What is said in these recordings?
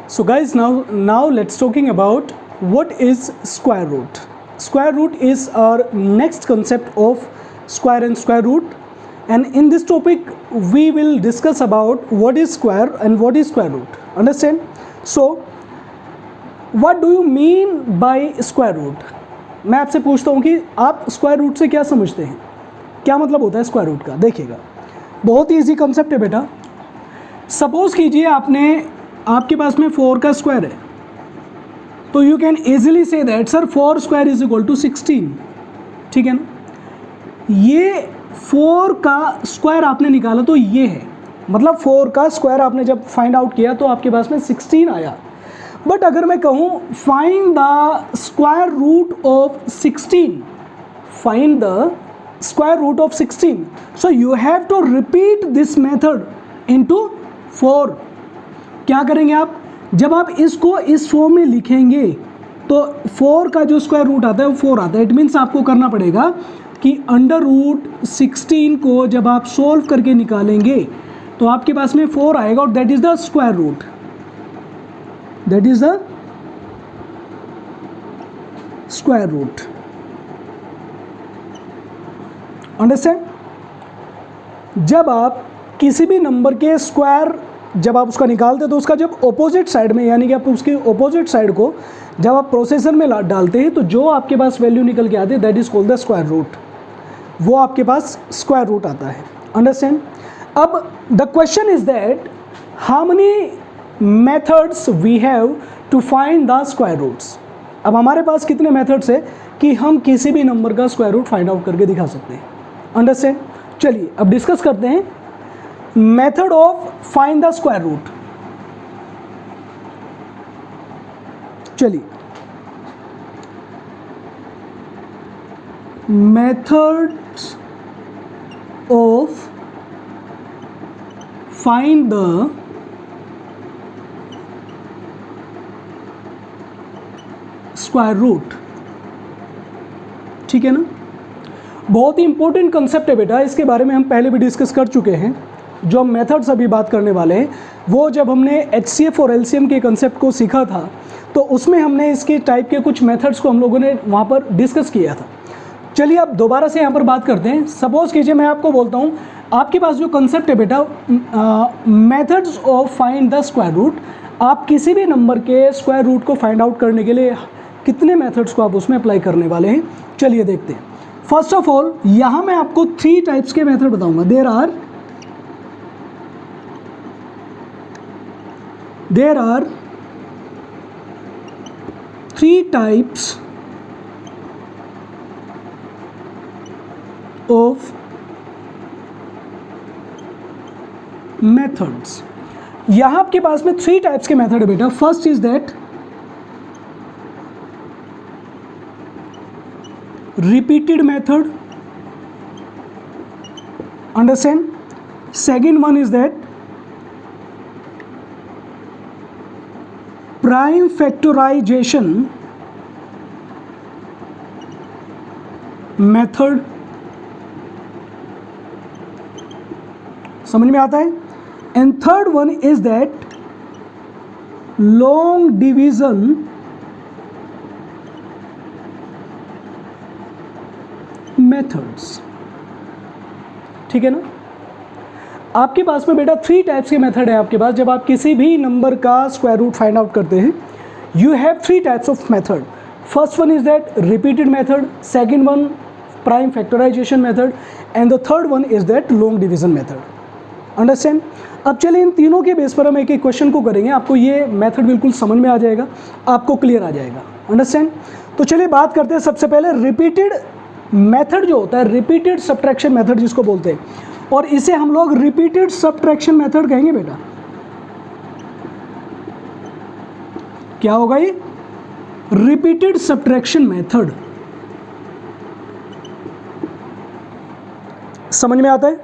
So guys, now let's talking about what is square root. Square root is our next concept of square and square root, and in this topic we will discuss about what is square and what is square root. Understand? So what do you mean by square root? मैं आपसे पूछता हूँ कि आप square root से क्या समझते हैं, क्या मतलब होता है स्क्वायर रूट का। देखिएगा, बहुत ही ईजी कंसेप्ट है बेटा। सपोज कीजिए आपके पास में 4 का स्क्वायर है, तो you can easily say that sir 4 square is equal to 16। ठीक है ना, ये 4 का स्क्वायर आपने निकाला तो ये है, मतलब 4 का स्क्वायर आपने जब फाइंड आउट किया तो आपके पास में 16 आया। बट अगर मैं कहूँ find the square root of 16, find the square root of 16, so you have to repeat this method into 4। क्या करेंगे आप, जब आप इसको इस फॉर्म में लिखेंगे तो 4 का जो स्क्वायर रूट आता है वो 4 आता है। इट मीन्स आपको करना पड़ेगा कि अंडर रूट 16 को जब आप सोल्व करके निकालेंगे तो आपके पास में 4 आएगा और that is the square root, that is the square root. Understand? जब आप किसी भी नंबर के स्क्वायर जब आप उसका निकालते हैं तो उसका जब ऑपोजिट साइड में, यानी कि आप उसके ऑपोजिट साइड को जब आप प्रोसेसर में डालते हैं तो जो आपके पास वैल्यू निकल के आती है that is called the square root, वो आपके पास स्क्वायर रूट आता है। अंडरस्टैंड? अब the question is that how many methods we have to find the square roots. अब हमारे पास कितने मेथड्स है कि हम किसी भी नंबर का स्क्वायर रूट फाइंड आउट करके दिखा सकते हैं। अंडरस्टैंड? चलिए अब डिस्कस करते हैं method of find the square root. चलिए, methods of find the square root. ठीक है ना, बहुत ही इंपॉर्टेंट कंसेप्ट है बेटा, इसके बारे में हम पहले भी डिस्कस कर चुके हैं। जो हम मेथड्स अभी बात करने वाले हैं वो जब हमने HCF और LCM के कंसेप्ट को सीखा था तो उसमें हमने इसके टाइप के कुछ मेथड्स को हम लोगों ने वहाँ पर डिस्कस किया था। चलिए अब दोबारा से यहाँ पर बात करते हैं। सपोज कीजिए मैं आपको बोलता हूँ आपके पास जो कंसेप्ट है बेटा methods of find the square root, आप किसी भी नंबर के स्क्वायर रूट को फाइंड आउट करने के लिए कितने मेथड्स को आप उसमें अप्लाई करने वाले हैं, चलिए देखते हैं। फर्स्ट ऑफ ऑल यहाँ मैं आपको 3 टाइप्स के मेथड बताऊंगा। there are 3 types of methods। यहां आपके पास में 3 टाइप्स के मेथड है बेटा। First is that repeated method, understand? Second one is that prime factorization method। समझ में आता है? And third one is that long division methods. ठीक है ना, आपके पास में बेटा 3 टाइप्स के मेथड है आपके पास। जब आप किसी भी नंबर का स्क्वायर रूट फाइंड आउट करते हैं you have 3 types of method. First one is that repeated method, second one prime factorization method and the third one is that long division method. Understand? अब चलिए इन तीनों के base पर हम एक एक क्वेश्चन को करेंगे, आपको ये मेथड बिल्कुल समझ में आ जाएगा, आपको क्लियर आ जाएगा। अंडरस्टैंड? तो चलिए बात करते हैं सबसे पहले रिपीटेड मेथड जो होता है, रिपीटेड सब्ट्रैक्शन मेथड जिसको बोलते हैं, और इसे हम लोग रिपीटेड सब्ट्रैक्शन मेथड कहेंगे बेटा। क्या होगा ये? Repeated subtraction method. समझ में आता है?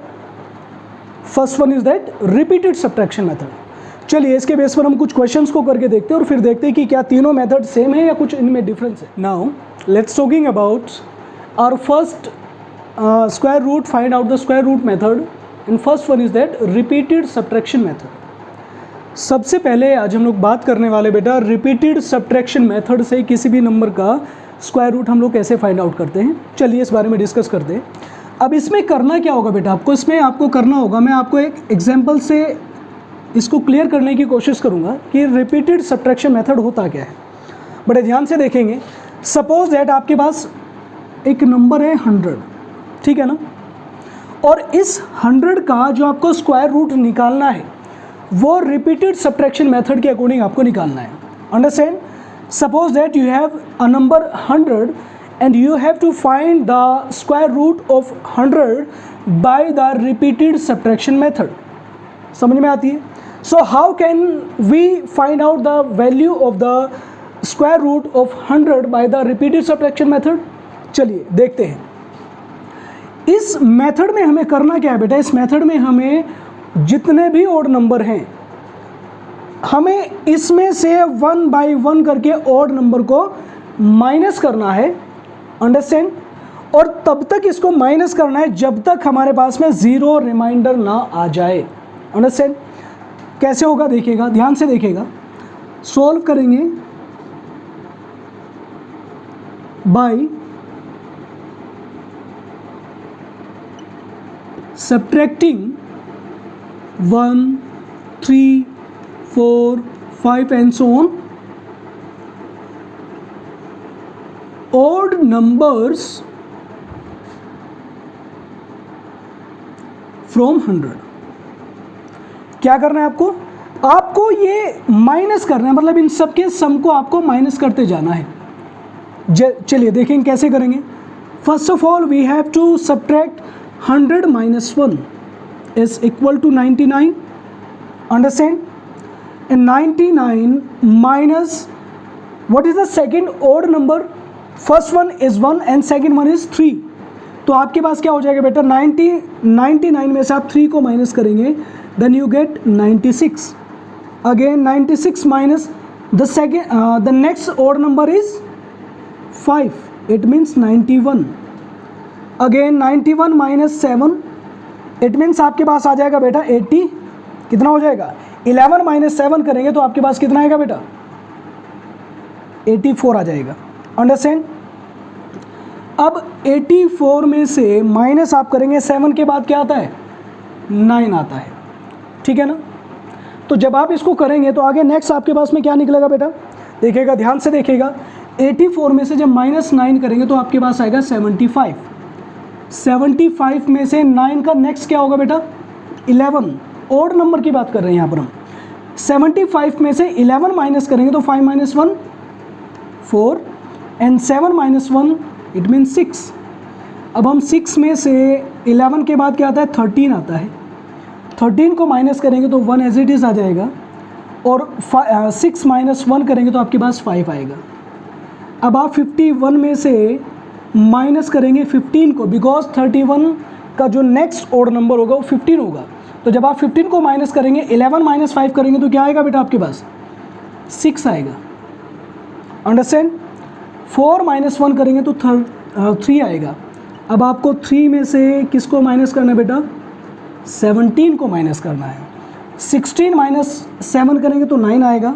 First one is that repeated subtraction method. चलिए इसके बेस पर हम कुछ क्वेश्चंस को करके देखते हैं और फिर देखते हैं कि क्या तीनों मेथड सेम है या कुछ इनमें डिफरेंस है। Now let's talking about our first square root, find out the square root method, and first one is that repeated subtraction method। सबसे पहले आज हम लोग बात करने वाले बेटा रिपीटेड सब्ट्रैक्शन मेथड से किसी भी नंबर का स्क्वायर रूट हम लोग कैसे फाइंड आउट करते हैं। चलिए इस बारे में डिस्कस करते हैं। अब इसमें करना क्या होगा बेटा, आपको करना होगा, मैं आपको एक एग्जांपल से इसको क्लियर करने की कोशिश करूंगा कि रिपीटेड सब्ट्रैक्शन मेथड होता क्या है। बड़े ध्यान से देखेंगे। सपोज दैट आपके पास एक नंबर है 100, ठीक है ना, और इस 100 का जो आपको स्क्वायर रूट निकालना है वो रिपीटेड सब्ट्रैक्शन मेथड के अकॉर्डिंग आपको निकालना है। Understand? Suppose that you have a number 100 and you have to find the square root of 100 by the repeated subtraction method. समझ में आती है? So how can we find out the value of the square root of 100 by the repeated subtraction method? चलिए देखते हैं। इस method में हमें करना क्या है बेटा, इस मेथड में हमें जितने भी ऑड नंबर हैं हमें इसमें से 1 बाई 1 करके ऑड नंबर को माइनस करना है। अंडरस्टैंड? और तब तक इसको माइनस करना है जब तक हमारे पास में जीरो रिमाइंडर ना आ जाए। अंडरस्टैंड? कैसे होगा देखिएगा, ध्यान से देखिएगा। सॉल्व करेंगे by subtracting 1, 3, 4, 5 and so on odd numbers from 100। क्या करना है आपको ये माइनस करना है, मतलब इन सब के सम को आपको माइनस करते जाना है। चलिए देखेंगे कैसे करेंगे। First of all we have to subtract 100 minus 1 is equal to 99। Understand? And 99 minus what is the second odd number? First one is 1 and second one is 3। तो आपके पास क्या हो जाएगा बेटा, 99 में से आप 3 को माइनस करेंगे, then you get 96। Again 96 minus the next odd number is 5, it means 91। Again 91 minus 7, it means आपके पास आ जाएगा बेटा 80। कितना हो जाएगा, 11 minus 7 करेंगे तो आपके पास कितना आएगा बेटा, 84 आ जाएगा। अंडरस्टैंड? अब 84 में से माइनस आप करेंगे 7 के बाद क्या आता है, 9 आता है, ठीक है ना। तो जब आप इसको करेंगे तो आगे नेक्स्ट आपके पास में क्या निकलेगा बेटा, देखिएगा, ध्यान से देखिएगा। 84 में से जब -9 करेंगे तो आपके पास आएगा 75। 75 में से 9 का नेक्स्ट क्या होगा बेटा, 11। ऑड नंबर की बात कर रहे हैं यहाँ पर हम। 75 में से 11 माइनस करेंगे तो 5 minus 1 4 and 7 minus 1 it mean 6। अब हम 6 में से 11 के बाद क्या आता है, 13 आता है। 13 को माइनस करेंगे तो 1 एज इट इज़ आ जाएगा, और 6 minus 1 करेंगे तो आपके पास 5 आएगा। अब आप 51 में से माइनस करेंगे 15 को, बिकॉज 31 का जो नेक्स्ट ऑड नंबर होगा वो 15 होगा। तो जब आप 15 को माइनस करेंगे, 11 minus 5 करेंगे तो क्या आएगा बेटा आपके पास, 6 आएगा। अंडरस्टैंड? 4 minus 1 करेंगे तो 3 आएगा। अब आपको 3 में से किसको माइनस करना है बेटा, 17 को माइनस करना है। 16 minus 7 करेंगे तो 9 आएगा,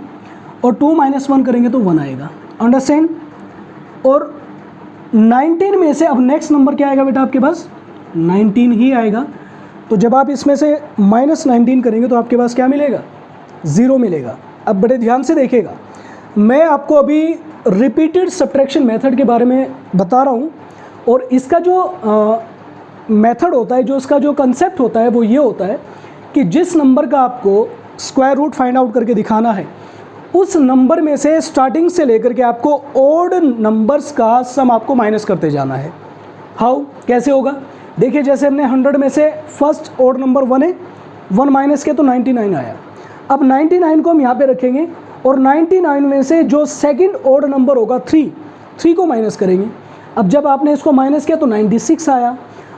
और 2 minus 1 करेंगे तो 1 आएगा। अंडरस्टैंड? और 19 में से अब नेक्स्ट नंबर क्या आएगा बेटा आपके पास, 19 ही आएगा। तो जब आप इसमें से -19 करेंगे तो आपके पास क्या मिलेगा, 0 मिलेगा। अब बड़े ध्यान से देखिएगा, मैं आपको अभी रिपीटेड सब्ट्रैक्शन मेथड के बारे में बता रहा हूँ, और इसका जो मेथड होता है, जो इसका जो कंसेप्ट होता है वो ये होता है कि जिस नंबर का आपको स्क्वायर रूट फाइंड आउट करके दिखाना है, उस नंबर में से स्टार्टिंग से लेकर के आपको ऑड नंबर्स का सम आपको माइनस करते जाना है। हाउ, कैसे होगा, देखिए जैसे हमने 100 में से फर्स्ट ऑड नंबर 1 है, 1 माइनस किया तो 99 आया। अब 99 को हम यहाँ पे रखेंगे, और 99 में से जो सेकंड ऑड नंबर होगा 3 को माइनस करेंगे। अब जब आपने इसको माइनस किया तो 96 आया।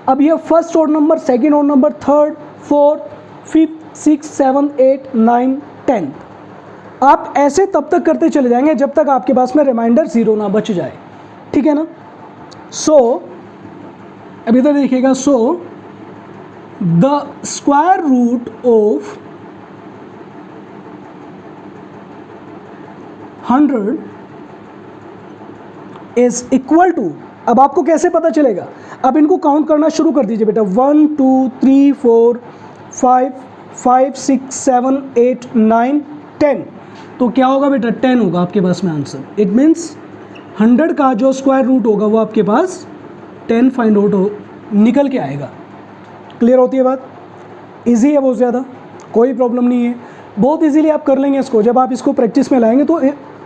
अब ये first odd number, second odd number, third, fourth, fifth, 6, 7, 8, 9, 10, आप ऐसे तब तक करते चले जाएंगे जब तक आपके पास में रिमाइंडर 0 ना बच जाए, ठीक है ना। सो अब इधर देखिएगा, so the square root of 100 is equal to, अब आपको कैसे पता चलेगा, अब इनको काउंट करना शुरू कर दीजिए बेटा, 1 2 3 4 5 5 6 7 8 9 10, तो क्या होगा बेटा 10 होगा आपके पास में आंसर। इट मीन्स 100 का जो स्क्वायर रूट होगा वो आपके पास 10 फाइंड आउट हो निकल के आएगा। क्लियर होती है बात? इजी है बहुत ज़्यादा, कोई प्रॉब्लम नहीं है, बहुत इजीली आप कर लेंगे इसको। जब आप इसको प्रैक्टिस में लाएंगे तो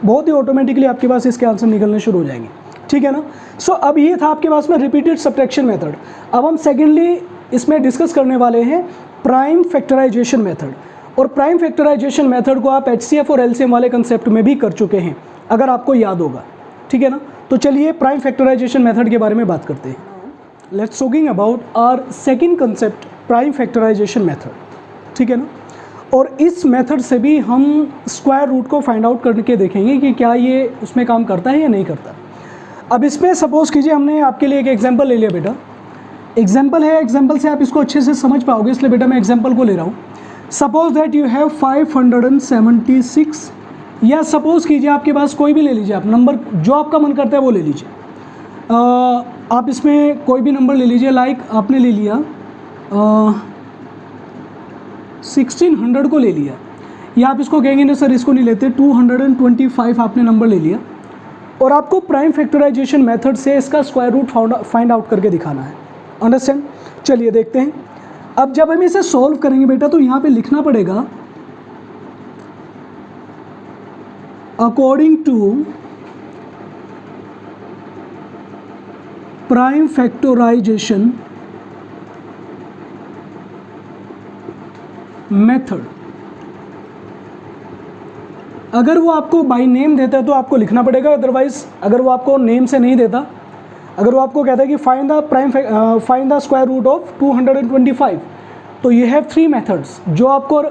बहुत ही ऑटोमेटिकली आपके पास इसके आंसर निकलने शुरू हो जाएंगे, ठीक है ना। सो अब ये था आपके पास में रिपीटेड सब्ट्रैक्शन मेथड। अब हम सेकेंडली इसमें डिस्कस करने वाले हैं प्राइम फैक्टराइजेशन मेथड। और प्राइम फैक्टराइजेशन मेथड को आप HCF और LCM वाले कंसेप्ट में भी कर चुके हैं, अगर आपको याद होगा, ठीक है ना। तो चलिए प्राइम फैक्टराइजेशन मेथड के बारे में बात करते हैं। Let's talking about our second concept prime factorization method, ठीक है ना। और इस मेथड से भी हम स्क्वायर रूट को फाइंड आउट करके देखेंगे कि क्या ये उसमें काम करता है या नहीं करता। अब इसमें सपोज कीजिए हमने आपके लिए एक एग्जांपल ले लिया बेटा, एग्जांपल है, एग्जांपल से आप इसको अच्छे से समझ पाओगे, इसलिए बेटा मैं एग्जांपल को ले रहा हूँ। सपोज दैट यू हैव 576, या सपोज कीजिए आपके पास कोई भी ले लीजिए, आप नंबर जो आपका मन करता है वो ले लीजिए। आप इसमें कोई भी नंबर ले लीजिए, लाइक आपने ले लिया 1600 को ले लिया, या आप इसको कहेंगे ना सर इसको नहीं लेते, 225 आपने नंबर ले लिया, और आपको प्राइम फैक्टराइजेशन मेथड से इसका स्क्वायर रूट फाइंड आउट करके दिखाना है। अंडरस्टैंड? चलिए देखते हैं। अब जब हम इसे सॉल्व करेंगे बेटा तो यहाँ पे लिखना पड़ेगा according to prime factorization method. अगर वो आपको बाय नेम देता है तो आपको लिखना पड़ेगा, अदरवाइज अगर वो आपको नेम से नहीं देता, अगर वो आपको कहता है कि find the square root of 225, तो ये हैव 3 मेथड्स, जो आपको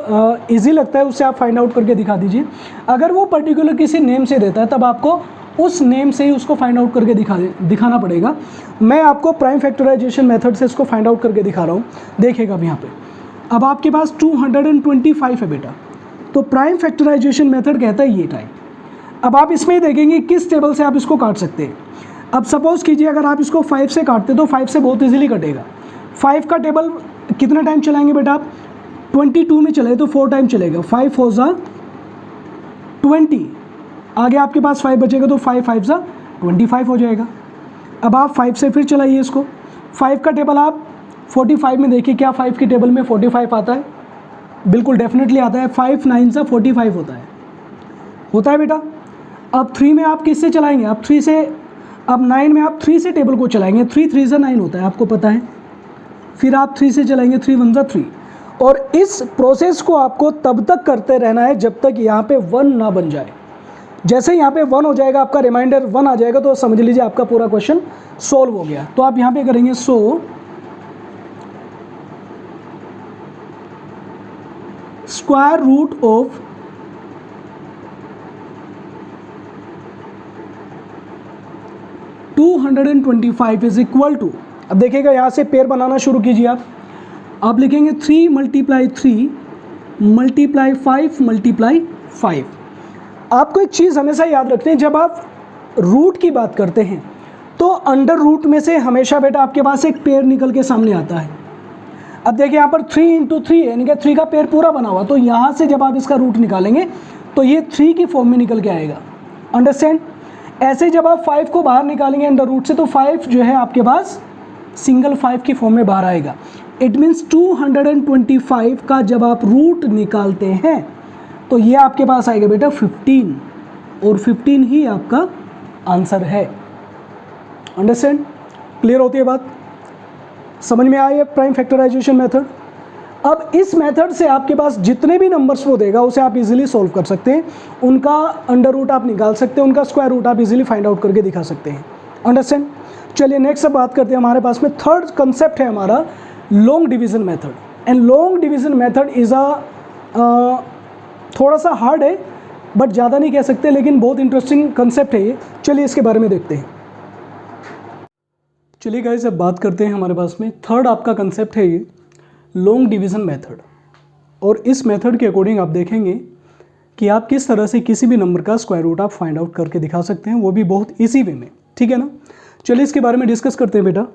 इजी लगता है उससे आप फाइंड आउट करके दिखा दीजिए। अगर वो पर्टिकुलर किसी नेम से देता है तब आपको उस नेम से ही उसको फाइंड आउट करके दिखाना पड़ेगा। मैं आपको प्राइम फैक्टराइजेशन मेथड से इसको फाइंड आउट करके दिखा रहा हूँ, देखिएगा अब यहाँ पे। अब आपके पास 225 है बेटा, तो प्राइम फैक्टराइजेशन मेथड कहता है ये टाइप। अब आप इसमें देखेंगे किस टेबल से आप इसको काट सकते हैं। अब सपोज कीजिए अगर आप इसको 5 से काटते तो 5 से बहुत इजीली कटेगा। 5 का टेबल कितना टाइम चलाएंगे बेटा आप? 22 में चलाए तो 4 टाइम चलेगा, 5 4 ज़ा 20, आगे आपके पास 5 बचेगा तो 5 5 ज़ा 25 हो जाएगा। अब आप 5 से फिर चलाइए इसको, 5 का टेबल आप 45 में देखिए, क्या 5 के टेबल में 45 आता है? बिल्कुल डेफिनेटली आता है, 5 9 ज़ा 45 होता है बेटा। अब 3 में आप किससे चलाएंगे? आप 3 से, अब 9 में आप 3 से टेबल को चलाएंगे, 3 3 ज़ा 9 होता है, आपको पता है। फिर आप 3 से चलाएंगे, 3 1 ज़ा 3, और इस प्रोसेस को आपको तब तक करते रहना है जब तक यहाँ पे 1 ना बन जाए। जैसे यहाँ पे 1 हो जाएगा, आपका रिमाइंडर 1 आ जाएगा, तो समझ लीजिए आपका पूरा क्वेश्चन सॉल्व हो गया। तो आप यहाँ पे करेंगे square root of 225 is equal to, अब देखिएगा यहाँ से पेयर बनाना शुरू कीजिए आप लिखेंगे 3 × 3 × 5 × 5। आपको एक चीज़ हमेशा याद रखनी है, जब आप रूट की बात करते हैं तो अंडर रूट में से हमेशा बेटा आपके पास एक पेयर निकल के सामने आता है। अब देखिए यहाँ पर 3 × 3 यानी कि 3 का पेयर पूरा बना हुआ, तो यहाँ से जब आप इसका रूट निकालेंगे तो ये 3 की फॉर्म में निकल के आएगा। अंडरस्टैंड? ऐसे जब आप 5 को बाहर निकालेंगे अंडर रूट से तो 5 जो है आपके पास सिंगल 5 की फॉर्म में बाहर आएगा। इट मीन्स 225 का जब आप रूट निकालते हैं तो ये आपके पास आएगा बेटा 15, और 15 ही आपका आंसर है। अंडरस्टैंड? क्लियर होती है बात? समझ में आई है प्राइम फैक्टराइजेशन मेथड? अब इस मेथड से आपके पास जितने भी नंबर्स वो देगा उसे आप इजीली सॉल्व कर सकते हैं, उनका अंडर रूट आप निकाल सकते हैं, उनका स्क्वायर रूट आप इजीली फाइंड आउट करके दिखा सकते हैं। अंडरस्टैंड? चलिए नेक्स्ट अब बात करते हैं, हमारे पास में थर्ड कंसेप्ट है हमारा long division method. And long division method is थोड़ा सा हार्ड है, बट ज़्यादा नहीं कह सकते, लेकिन बहुत इंटरेस्टिंग कंसेप्ट है ये। चलिए इसके बारे में देखते हैं। चलिए गाइस अब बात करते हैं, हमारे पास में थर्ड आपका कंसेप्ट है ये लॉन्ग डिवीज़न मेथड। और इस मेथड के अकॉर्डिंग आप देखेंगे कि आप किस तरह से किसी भी नंबर का स्क्वायर रूट आप फाइंड आउट करके दिखा सकते हैं, वो भी बहुत इजी वे में, ठीक है ना। चलिए इसके बारे में डिस्कस करते हैं बेटा।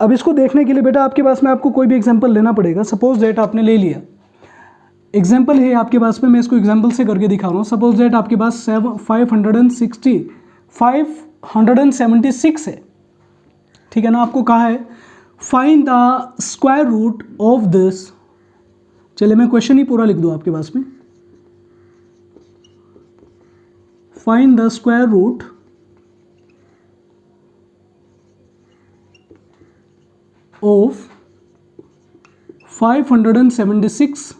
अब इसको देखने के लिए बेटा आपके पास में आपको कोई भी एग्जांपल लेना पड़ेगा। सपोज दैट आपने ले लिया एग्जांपल है आपके पास में, मैं इसको एग्जांपल से करके दिखा रहा हूँ। सपोज दैट आपके पास 576 है, ठीक है ना। आपको कहा है find the square root of this. चलिए मैं क्वेश्चन ही पूरा लिख दूँ आपके पास में, find the square root of 576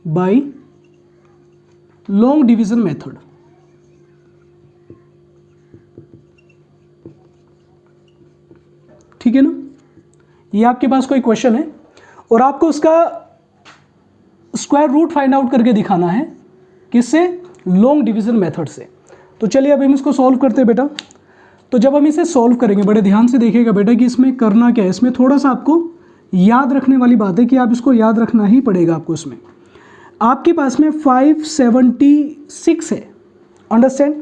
by long division method. ठीक है ना, ये आपके पास कोई क्वेश्चन है और आपको उसका स्क्वायर रूट फाइंड आउट करके दिखाना है, किससे? लॉन्ग डिवीजन मेथड से। तो चलिए अब हम इसको सॉल्व करते हैं बेटा। तो जब हम इसे सॉल्व करेंगे, बड़े ध्यान से देखिएगा बेटा कि इसमें करना क्या है। इसमें थोड़ा सा आपको याद रखने वाली बात है कि आप इसको याद रखना ही पड़ेगा आपको। इसमें आपके पास में 576 है, अंडरस्टैंड।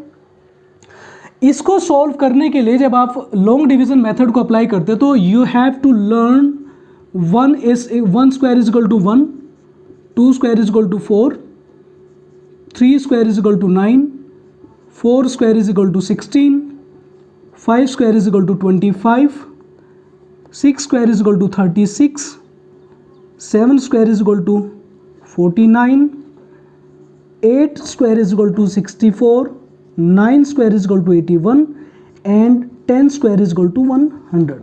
इसको सॉल्व करने के लिए जब आप लॉन्ग डिवीजन मेथड को अप्लाई करते हैं तो you have to learn 1 square is equal to 1, 2 square is equal to 4, 3 square is equal to 9, 4 square is equal to 16, 5 square is equal to 25, 6 square is equal to 36, 7 square is equal to 49, 8 square is equal to 64, 9 square is equal to 81 and 10 square is equal to 100।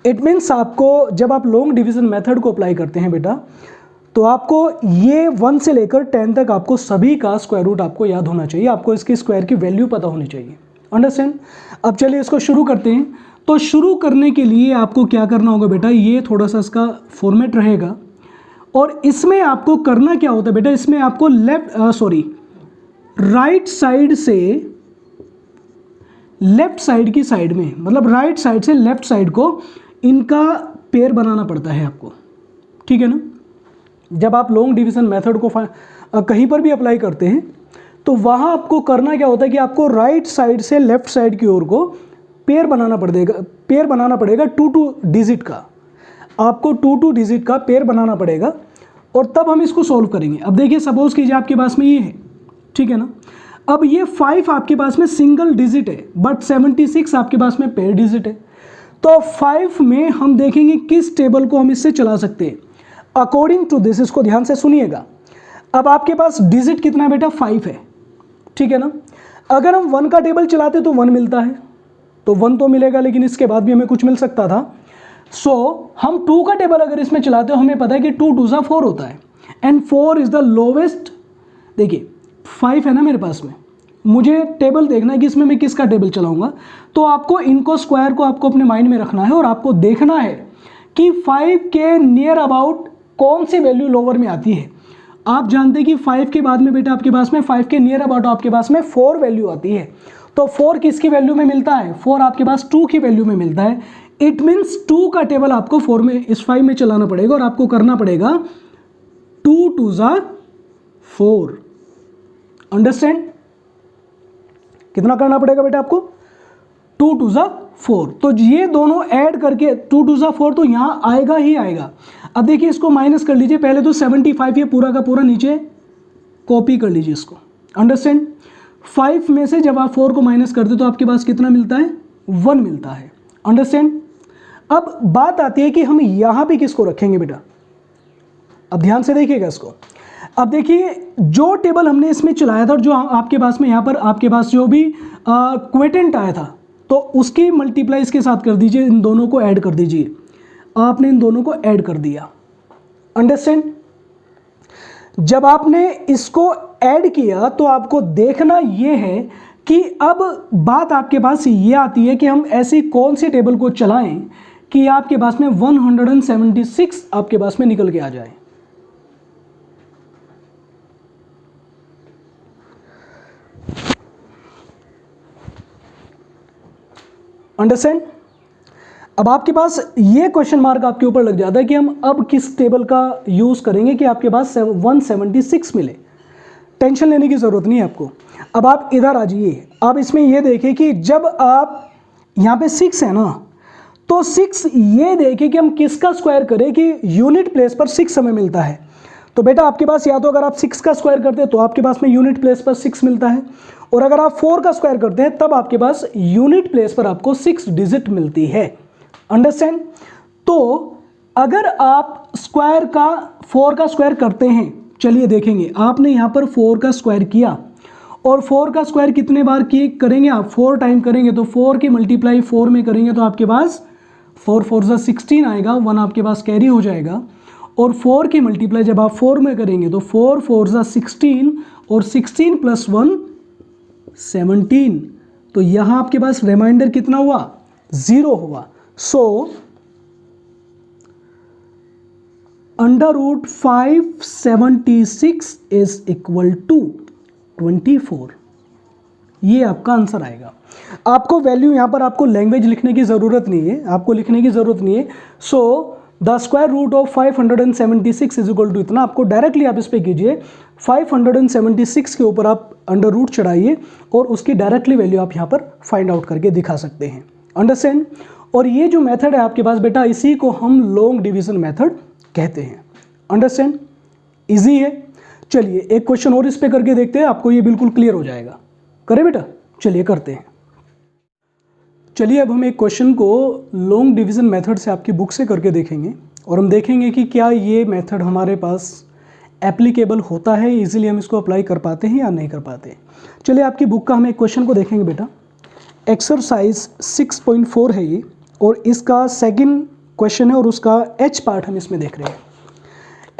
It means आपको जब आप long division method को apply करते हैं बेटा, तो आपको ये 1 से लेकर 10 तक आपको सभी का स्क्वायर रूट आपको याद होना चाहिए, आपको इसकी स्क्वायर की वैल्यू पता होनी चाहिए, अंडरस्टैंड। अब चलिए इसको शुरू करते हैं। तो शुरू करने के लिए आपको क्या करना होगा बेटा, ये थोड़ा सा इसका फॉर्मेट रहेगा और इसमें आपको करना क्या होता है बेटा, इसमें आपको राइट साइड से लेफ्ट साइड की साइड में, मतलब राइट साइड से लेफ्ट साइड को इनका पेयर बनाना पड़ता है आपको, ठीक है ना। जब आप लॉन्ग डिवीजन मेथड को कहीं पर भी अप्लाई करते हैं तो वहाँ आपको करना क्या होता है कि आपको राइट साइड से लेफ्ट साइड की ओर को पेयर बनाना पड़ेगा 2 डिजिट का, आपको 2 डिजिट का पेयर बनाना पड़ेगा और तब हम इसको सॉल्व करेंगे। अब देखिए सपोज कीजिए आपके पास में ये है, ठीक है ना। अब ये 5 आपके पास में सिंगल डिजिट है बट 76 आपके पास में पेयर डिजिट है। तो 5 में हम देखेंगे किस टेबल को हम इससे चला सकते हैं अकॉर्डिंग टू दिस। इसको ध्यान से सुनिएगा। अब आपके पास डिजिट कितना है बेटा, 5 है, ठीक है ना। अगर हम 1 का टेबल चलाते तो 1 मिलता है, तो 1 तो मिलेगा, लेकिन इसके बाद भी हमें कुछ मिल सकता था। सो हम 2 का टेबल अगर इसमें चलाते हो, हमें पता है कि 2 2 जा 4 होता है एंड 4 इज द लोवेस्ट। देखिए 5 है ना मेरे पास में, मुझे टेबल देखना है कि इसमें मैं किसका टेबल चलाऊंगा। तो आपको इनको स्क्वायर को आपको अपने माइंड में रखना है और आपको देखना है कि 5 के नियर अबाउट कौन सी वैल्यू लोअर में आती है। आप जानते हैं कि 5 के बाद में बेटा आपके पास में 5 के नियर अबाउट आपके पास में 4 वैल्यू आती है। तो 4 किसकी वैल्यू में मिलता है, 4 आपके पास 2 की वैल्यू में मिलता है। इट मीन्स 2 का टेबल आपको 4 में इस 5 में चलाना पड़ेगा और आपको करना पड़ेगा 2 2 जा 4, अंडरस्टैंड। कितना करना पड़ेगा बेटा आपको, 2 2 जा 4। तो ये दोनों ऐड करके 2 2 जा 4 तो यहाँ आएगा ही आएगा। अब देखिए इसको माइनस कर लीजिए, पहले तो 75 ये पूरा का पूरा नीचे कॉपी कर लीजिए इसको, अंडरस्टैंड। 5 में से जब आप 4 को माइनस करते तो आपके पास कितना मिलता है, 1 मिलता है, अंडरस्टैंड। अब बात आती है कि हम यहाँ पे किसको रखेंगे बेटा। अब ध्यान से देखिएगा इसको। अब देखिए जो टेबल हमने इसमें चलाया था और जो आपके पास में यहाँ पर आपके पास जो भी क्वेटेंट आया था, तो उसकी मल्टीप्लाई इसके साथ कर दीजिए, इन दोनों को ऐड कर दीजिए। आपने इन दोनों को ऐड कर दिया, अंडरस्टैंड। जब आपने इसको ऐड किया तो आपको देखना ये है कि अब बात आपके पास ये आती है कि हम ऐसी कौन सी टेबल को चलाएं कि आपके पास में 176 आपके पास में निकल के आ जाए। अंडरस्टैंड। अब आपके पास ये क्वेश्चन मार्क आपके ऊपर लग जाता है कि हम अब किस टेबल का यूज़ करेंगे कि आपके पास 176 मिले। टेंशन लेने की ज़रूरत नहीं है आपको। अब आप इधर आ जाइए, आप इसमें ये देखें कि जब आप यहाँ पे 6 है ना, तो 6 ये देखें कि हम किसका स्क्वायर करें कि यूनिट प्लेस पर 6 हमें मिलता है। तो बेटा आपके पास या तो अगर आप 6 का स्क्वायर करते हैं तो आपके पास में यूनिट प्लेस पर 6 मिलता है, और अगर आप 4 का स्क्वायर करते हैं तब आपके पास यूनिट प्लेस पर आपको 6 डिजिट मिलती है। अंडरस्टैंड? तो अगर आप स्क्वायर का 4 का स्क्वायर करते हैं, चलिए देखेंगे, आपने यहाँ पर 4 का स्क्वायर किया, और 4 का स्क्वायर कितने बार करेंगे आप? 4 टाइम करेंगे, तो 4 की मल्टीप्लाई 4 में करेंगे तो आपके पास 4 4 16 आएगा, 1 आपके पास कैरी हो जाएगा। और 4 की मल्टीप्लाई जब आप 4 में करेंगे तो 4 4 16, और 16 प्लस 1 17, तो यहाँ आपके पास रिमाइंडर कितना हुआ? 0 हुआ। सो √576 इज इक्वल टू 24। ये आपका आंसर आएगा। आपको वैल्यू यहाँ पर आपको लैंग्वेज लिखने की ज़रूरत नहीं है, आपको लिखने की ज़रूरत नहीं है। So the square root of 576 is equal to इतना, आपको डायरेक्टली आप इस पे कीजिए, 576 के ऊपर आप अंडर रूट चढ़ाइए और उसकी डायरेक्टली वैल्यू आप यहाँ पर फाइंड आउट करके दिखा सकते हैं। अंडरस्टैंड? और ये जो मेथड है आपके पास बेटा, इसी को हम लॉन्ग डिवीजन मेथड कहते हैं। अंडरस्टैंड? इजी है। चलिए एक क्वेश्चन और इस पे करके देखते हैं, आपको ये बिल्कुल क्लियर हो जाएगा। करें बेटा? चलिए करते हैं। चलिए अब हम एक क्वेश्चन को लॉन्ग डिवीजन मेथड से आपकी बुक से करके देखेंगे, और हम देखेंगे कि क्या ये मेथड हमारे पास एप्लीकेबल होता है, इजीली हम इसको अप्लाई कर पाते हैं या नहीं कर पाते। चलिए आपकी बुक का हम एक क्वेश्चन को देखेंगे बेटा। एक्सरसाइज 6.4 है ये, और इसका सेकंड क्वेश्चन है, और उसका एच पार्ट हम इसमें देख रहे हैं।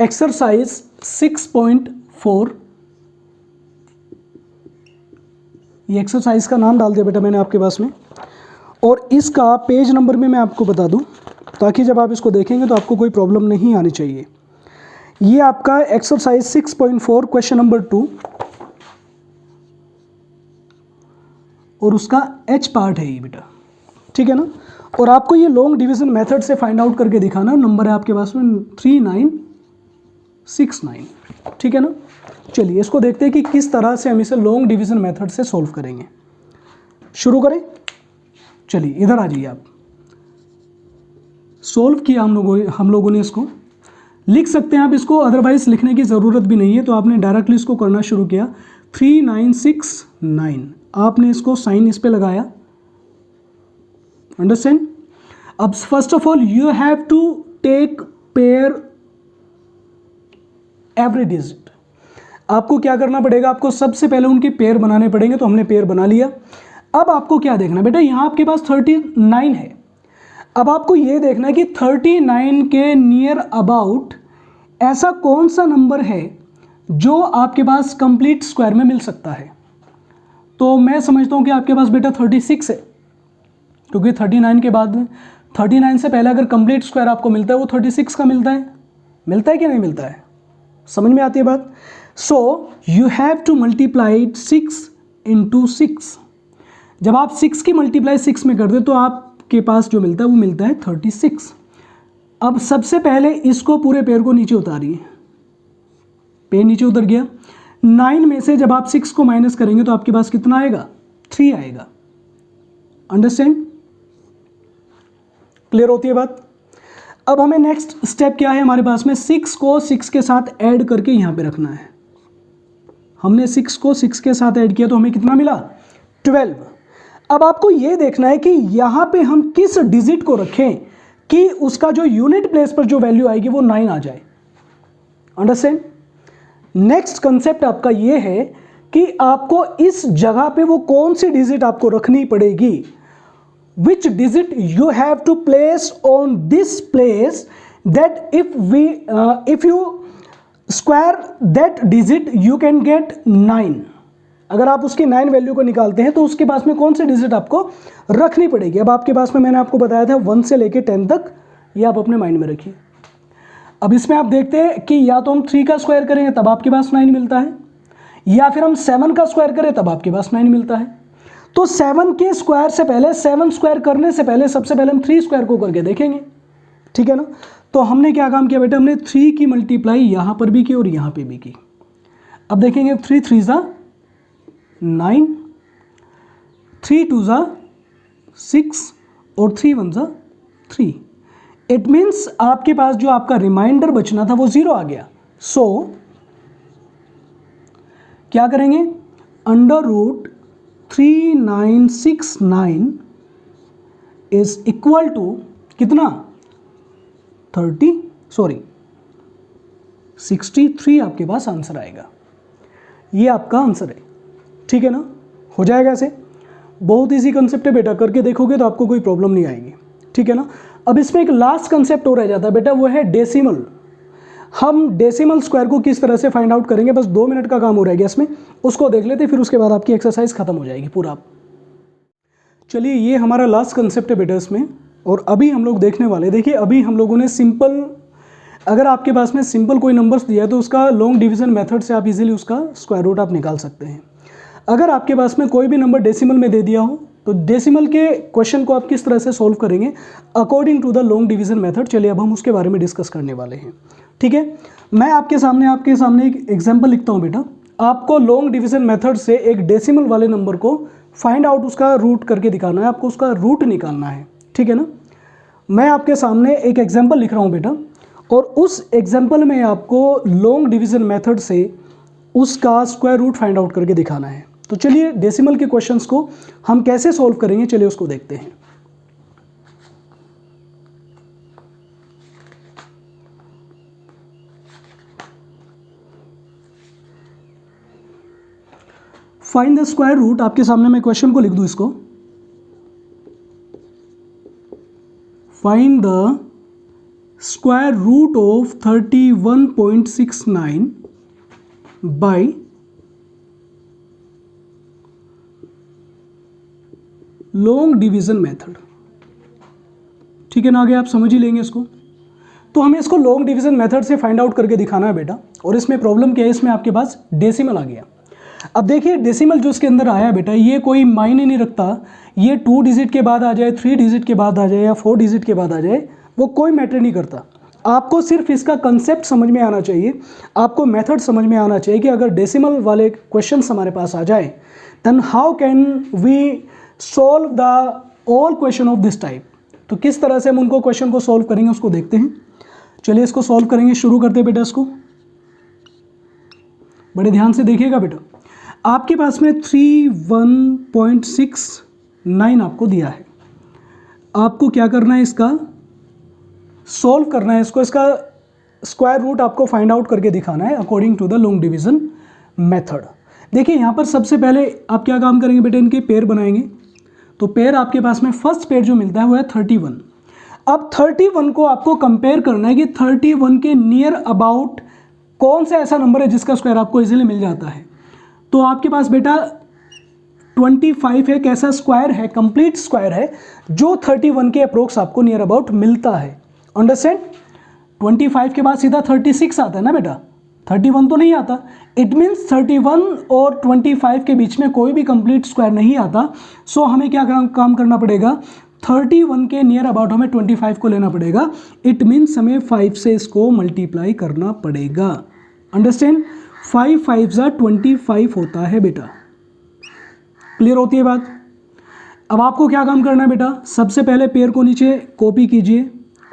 एक्सरसाइज 6.4, ये एक्सरसाइज का नाम डाल दिया बेटा मैंने आपके पास में, और इसका पेज नंबर में मैं आपको बता दूं, ताकि जब आप इसको देखेंगे तो आपको कोई प्रॉब्लम नहीं आनी चाहिए। ये आपका एक्सरसाइज 6.4 क्वेश्चन नंबर 2, और उसका एच पार्ट है ये बेटा, ठीक है ना। और आपको ये लॉन्ग डिवीजन मेथड से फाइंड आउट करके दिखाना। नंबर है आपके पास में 3969, ठीक है ना। चलिए इसको देखते हैं कि किस तरह से हम इसे लॉन्ग डिवीजन मेथड से सॉल्व करेंगे। शुरू करें। चलिए इधर आ जाइए आप। सॉल्व किया हम लोगों ने इसको, लिख सकते हैं आप इसको, अदरवाइज लिखने की ज़रूरत भी नहीं है। तो आपने डायरेक्टली इसको करना शुरू किया। 3969, आपने इसको साइन इस पे लगाया। अंडरस्टैंड? अब first of all you have to take pair every digit. आपको क्या करना पड़ेगा? आपको सबसे पहले उनके पेयर बनाने पड़ेंगे। तो हमने पेयर बना लिया। अब आपको क्या देखना बेटा, यहाँ आपके पास 39 है। अब आपको ये देखना है कि 39 के नियर अबाउट ऐसा कौन सा नंबर है जो आपके पास कंप्लीट स्क्वायर में मिल सकता है। तो मैं समझता हूँ कि आपके पास बेटा 36 है, क्योंकि 39 के बाद 39 से पहले अगर कंप्लीट स्क्वायर आपको मिलता है वो 36 का मिलता है। मिलता है कि नहीं मिलता है? समझ में आती है बात? सो you have to multiply 6 into 6। जब आप 6 की मल्टीप्लाई 6 में कर दे तो आपके पास जो मिलता है वो मिलता है 36। अब सबसे पहले इसको पूरे पेयर को नीचे उतारिए। पेयर नीचे उतर गया। 9 में से जब आप 6 को माइनस करेंगे तो आपके पास कितना आएगा? 3 आएगा। अंडरस्टैंड? क्लियर होती है बात? अब हमें नेक्स्ट स्टेप क्या है हमारे पास में, 6 को 6 के साथ ऐड करके यहां पे रखना है। हमने 6 को 6 के साथ ऐड किया तो हमें कितना मिला? 12। अब आपको यह देखना है कि यहां पे हम किस डिजिट को रखें कि उसका जो यूनिट प्लेस पर जो वैल्यू आएगी वो 9 आ जाए। अंडरस्टैंड? नेक्स्ट कंसेप्ट आपका यह है कि आपको इस जगह पे वो कौन सी डिजिट आपको रखनी पड़ेगी। Which digit you have to place on this place that if you square that digit you can get 9। अगर आप उसकी 9 वैल्यू को निकालते हैं तो उसके पास में कौन सी डिजिट आपको रखनी पड़ेगी। अब आपके पास में मैंने आपको बताया था 1 से लेके 10 तक, ये आप अपने माइंड में रखिए। अब इसमें आप देखते हैं कि या तो हम 3 का स्क्वायर करेंगे तब आपके पास 9 मिलता है, या फिर हम 7 का स्क्वायर करें तब आपके पास 9 मिलता है। तो 7 के स्क्वायर से पहले, 7 स्क्वायर करने से पहले सबसे पहले हम 3 स्क्वायर को करके देखेंगे, ठीक है ना। तो हमने क्या काम किया बेटा, हमने 3 की मल्टीप्लाई यहाँ पर भी की और यहाँ पे भी की। अब देखेंगे 3 3 ज़ा 9, 3 2 ज़ा 6 और 3 1 ज़ा 3। इट मीन्स आपके पास जो आपका रिमाइंडर बचना था वो 0 आ गया। सो क्या करेंगे, under root 3969 is equal to कितना 63 आपके पास आंसर आएगा। ये आपका आंसर है, ठीक है ना। हो जाएगा ऐसे, बहुत इजी कंसेप्ट है बेटा, करके देखोगे तो आपको कोई प्रॉब्लम नहीं आएगी, ठीक है ना। अब इसमें एक लास्ट कंसेप्ट और रह जाता है बेटा, वो है डेसिमल। हम डेसिमल स्क्वायर को किस तरह से फाइंड आउट करेंगे, बस 2 मिनट का काम हो रहेगा इसमें, उसको देख लेते, फिर उसके बाद आपकी एक्सरसाइज खत्म हो जाएगी पूरा। चलिए, ये हमारा लास्ट कंसेप्ट है बेटा इसमें, और अभी हम लोग देखने वाले, देखिए अभी हम लोगों ने सिंपल, अगर आपके पास में सिंपल कोई नंबर्स दिया है तो उसका लॉन्ग डिवीजन मेथड से आप इजीली उसका स्क्वायर रूट आप निकाल सकते हैं। अगर आपके पास में कोई भी नंबर डेसिमल में दे दिया हो तो डेसिमल के क्वेश्चन को आप किस तरह से सॉल्व करेंगे according to the long division method. चलिए अब हम उसके बारे में डिस्कस करने वाले हैं, ठीक है। मैं आपके सामने एक एग्जांपल लिखता हूं बेटा। आपको लॉन्ग डिवीजन मेथड से एक डेसिमल वाले नंबर को फाइंड आउट, उसका रूट करके दिखाना है, आपको उसका रूट निकालना है, ठीक है ना। मैं आपके सामने एक एग्जाम्पल लिख रहा हूँ बेटा, और उस एग्जाम्पल में आपको लॉन्ग डिवीजन मेथड से उसका स्क्वायर रूट फाइंड आउट करके दिखाना है। तो चलिए डेसिमल के क्वेश्चंस को हम कैसे सॉल्व करेंगे, चलिए उसको देखते हैं। फाइंड द स्क्वायर रूट, आपके सामने मैं क्वेश्चन को लिख दूं इसको, find the square root of 31.69 by long division method, ठीक है ना। आगे आप समझ ही लेंगे इसको। तो हमें इसको लॉन्ग डिवीजन मेथड से फाइंड आउट करके दिखाना है बेटा, और इसमें प्रॉब्लम क्या है, इसमें आपके पास डेसिमल आ गया। अब देखिए डेसिमल जो इसके अंदर आया बेटा, ये कोई मायने नहीं रखता, ये 2 डिजिट के बाद आ जाए, 3 डिजिट के बाद आ जाए या 4 डिजिट के बाद आ जाए, वो कोई मैटर नहीं करता। आपको सिर्फ इसका कंसेप्ट समझ में आना चाहिए, आपको मेथड समझ में आना चाहिए कि अगर डेसिमल वाले क्वेश्चंस हमारे पास आ जाए then how can we solve the all question of this type. तो किस तरह से हम उनको क्वेश्चन को सॉल्व करेंगे उसको देखते हैं। चलिए इसको सॉल्व करेंगे, शुरू करते हैं बेटा। इसको बड़े ध्यान से देखिएगा बेटा। आपके पास में 31.69 आपको दिया है, आपको क्या करना है, इसका सॉल्व करना है, इसका स्क्वायर रूट आपको फाइंड आउट करके दिखाना है according to the long division method. देखिए यहाँ पर सबसे पहले आप क्या काम करेंगे बेटा, इनके पेयर बनाएंगे। तो पेयर आपके पास में फर्स्ट पेयर जो मिलता है वो है 31। अब 31 को आपको कंपेयर करना है कि 31 के नियर अबाउट कौन सा ऐसा नंबर है जिसका स्क्वायर आपको इजीली मिल जाता है। तो आपके पास बेटा 25 एक ऐसा स्क्वायर है, कंप्लीट स्क्वायर है, जो 31 के अप्रोक्स आपको नियर अबाउट मिलता है। अंडरस्टैंड। 25 के बाद सीधा 36 आता है ना बेटा, 31 तो नहीं आता। इट मीन्स 31 और 25 के बीच में कोई भी कंप्लीट स्क्वायर नहीं आता। सो हमें क्या काम करना पड़ेगा, 31 के नियर अबाउट हमें 25 को लेना पड़ेगा। इट मीन्स हमें 5 से इसको मल्टीप्लाई करना पड़ेगा। अंडरस्टैंड। 5 5 ज़ा 25 होता है बेटा। क्लियर होती है बात। अब आपको क्या काम करना है बेटा, सबसे पहले पेयर को नीचे कॉपी कीजिए,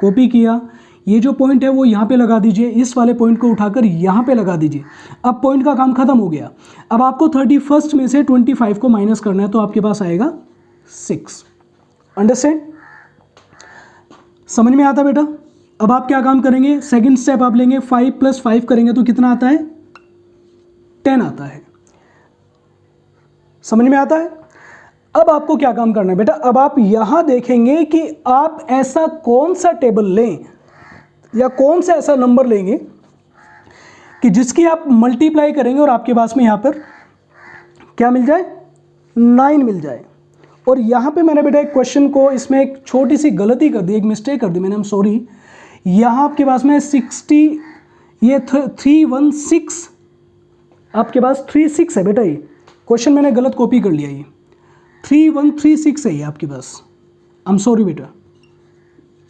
कॉपी किया, ये जो पॉइंट है वो यहाँ पे लगा दीजिए, इस वाले पॉइंट को उठाकर यहाँ पे लगा दीजिए। अब पॉइंट का काम खत्म हो गया। अब आपको 31 में से 25 को माइनस करना है, तो आपके पास आएगा 6। अंडरस्टैंड, समझ में आता बेटा। अब आप क्या काम करेंगे, सेकंड स्टेप आप लेंगे, 5 + 5 करेंगे तो कितना आता है, 10 आता है। समझ में आता है। अब आपको क्या काम करना है बेटा, अब आप यहां देखेंगे कि आप ऐसा कौन सा टेबल लें या कौन सा ऐसा नंबर लेंगे कि जिसकी आप मल्टीप्लाई करेंगे और आपके पास में यहां पर क्या मिल जाए, 9 मिल जाए। और यहां पे मैंने बेटा एक क्वेश्चन को, इसमें एक छोटी सी गलती कर दी, एक मिस्टेक कर दी मैंने, आई एम सॉरी। यहां आपके पास में 60, ये 316, आपके पास 36 है बेटा। ये क्वेश्चन मैंने गलत कॉपी कर लिया, ये 3136 है ये आपके पास। आई एम सॉरी बेटा,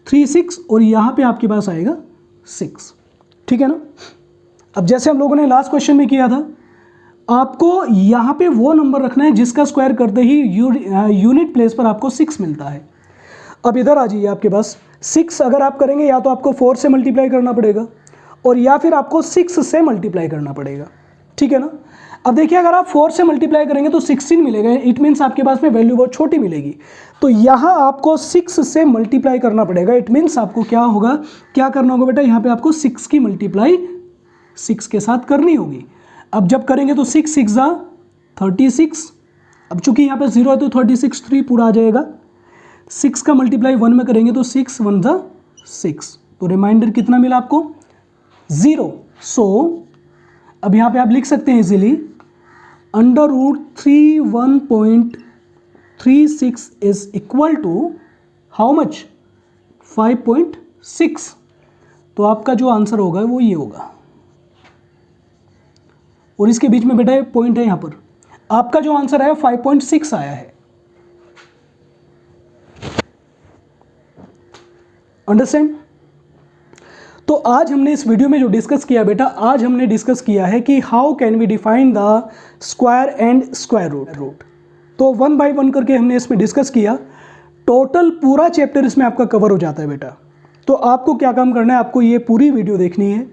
36 और यहाँ पे आपके पास आएगा 6। ठीक है ना। अब जैसे हम लोगों ने लास्ट क्वेश्चन में किया था, आपको यहाँ पे वो नंबर रखना है जिसका स्क्वायर करते ही यूनिट प्लेस पर आपको 6 मिलता है। अब इधर आ जाइए, आपके पास 6 अगर आप करेंगे या तो आपको 4 से मल्टीप्लाई करना पड़ेगा और या फिर आपको 6 से मल्टीप्लाई करना पड़ेगा, ठीक है ना। अब देखिए, अगर आप 4 से मल्टीप्लाई करेंगे तो 16 मिलेगा, इट मीन्स आपके पास में वैल्यू बहुत छोटी मिलेगी। तो यहाँ आपको 6 से मल्टीप्लाई करना पड़ेगा, इट मीन्स आपको क्या होगा, क्या करना होगा बेटा, यहाँ पे आपको 6 की मल्टीप्लाई 6 के साथ करनी होगी। अब जब करेंगे तो 6 6 जा 36, अब चूंकि यहाँ पे 0 है तो 36 3 पूरा आ जाएगा। 6 का मल्टीप्लाई 1 में करेंगे तो 6 1 जा 6, तो रिमाइंडर कितना मिला आपको, 0। सो अब यहाँ पे आप लिख सकते हैं easily, √3 1.36 is equal to how much, 5.6। तो आपका जो आंसर होगा वो ये होगा, और इसके बीच में बेटा एक पॉइंट है, यहाँ पर आपका जो आंसर है 5.6 आया है। अंडरस्टैंड। तो आज हमने इस वीडियो में जो डिस्कस किया बेटा, आज हमने डिस्कस किया है कि how can we define the square and square root. तो 1 बाय 1 करके हमने इसमें डिस्कस किया। टोटल पूरा चैप्टर इसमें आपका कवर हो जाता है बेटा। तो आपको क्या काम करना है, आपको ये पूरी वीडियो देखनी है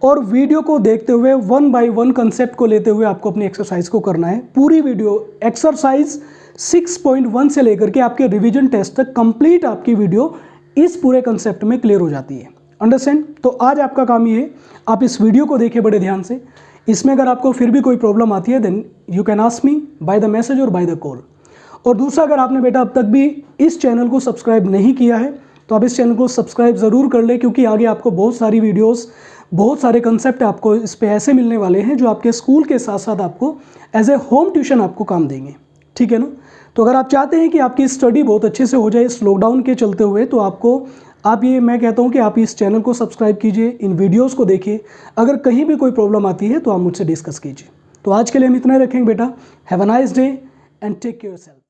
और वीडियो को देखते हुए 1 बाय 1 कंसेप्ट को लेते हुए आपको अपनी एक्सरसाइज को करना है। पूरी वीडियो एक्सरसाइज 6.1 से लेकर के आपके रिवीजन टेस्ट तक कंप्लीट आपकी वीडियो इस पूरे कंसेप्ट में क्लियर हो जाती है। अंडरस्टैंड। तो आज आपका काम ये है, आप इस वीडियो को देखें बड़े ध्यान से। इसमें अगर आपको फिर भी कोई प्रॉब्लम आती है then you can ask me by the message और बाय द कॉल। और दूसरा, अगर आपने बेटा अब तक भी इस चैनल को सब्सक्राइब नहीं किया है तो आप इस चैनल को सब्सक्राइब ज़रूर कर लें, क्योंकि आगे आपको बहुत सारी वीडियोस, बहुत सारे कंसेप्ट आपको इस पे ऐसे मिलने वाले हैं जो आपके स्कूल के साथ साथ आपको एज ए होम ट्यूशन आपको काम देंगे, ठीक है ना। तो अगर आप चाहते हैं कि आपकी स्टडी बहुत अच्छे से हो जाए इस लॉकडाउन के चलते हुए, तो मैं कहता हूं कि आप इस चैनल को सब्सक्राइब कीजिए, इन वीडियोस को देखिए। अगर कहीं भी कोई प्रॉब्लम आती है तो आप मुझसे डिस्कस कीजिए। तो आज के लिए हम इतना ही रखेंगे बेटा। Have a nice day and take care yourself.